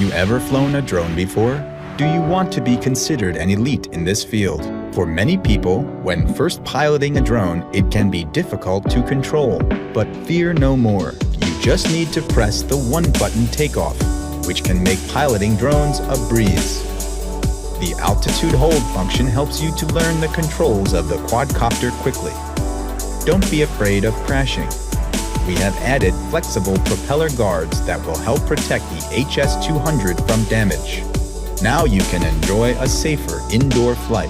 you ever flown a drone before? Do you want to be considered an elite in this field? For many people, when first piloting a drone, it can be difficult to control. But fear no more. You just need to press the one-button takeoff, which can make piloting drones a breeze. The altitude hold function helps you to learn the controls of the quadcopter quickly. Don't be afraid of crashing. We have added flexible propeller guards that will help protect the HS200 from damage. Now you can enjoy a safer indoor flight.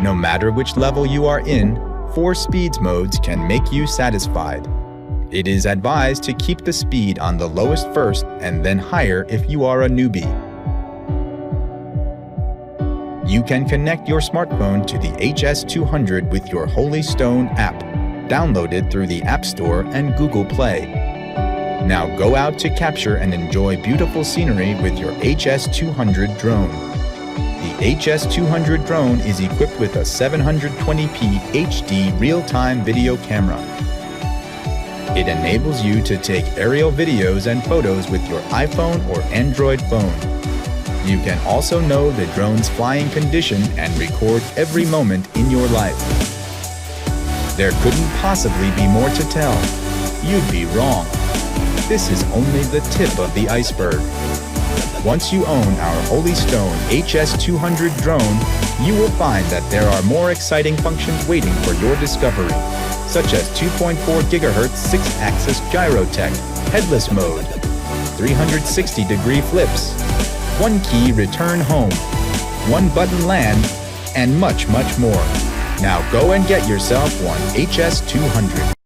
No matter which level you are in, 4 speeds modes can make you satisfied. It is advised to keep the speed on the lowest first and then higher if you are a newbie. You can connect your smartphone to the HS200 with your Holy Stone app, downloaded through the App Store and Google Play. Now go out to capture and enjoy beautiful scenery with your HS200 drone. The HS200 drone is equipped with a 720p HD real-time video camera. It enables you to take aerial videos and photos with your iPhone or Android phone. You can also know the drone's flying condition and record every moment in your life. There couldn't possibly be more to tell. You'd be wrong. This is only the tip of the iceberg. Once you own our Holy Stone HS200 drone, you will find that there are more exciting functions waiting for your discovery, such as 2.4 GHz 6-axis gyrotech, headless mode, 360-degree flips, 1-key return home, 1-button land, and much, much more. Now go and get yourself one HS200.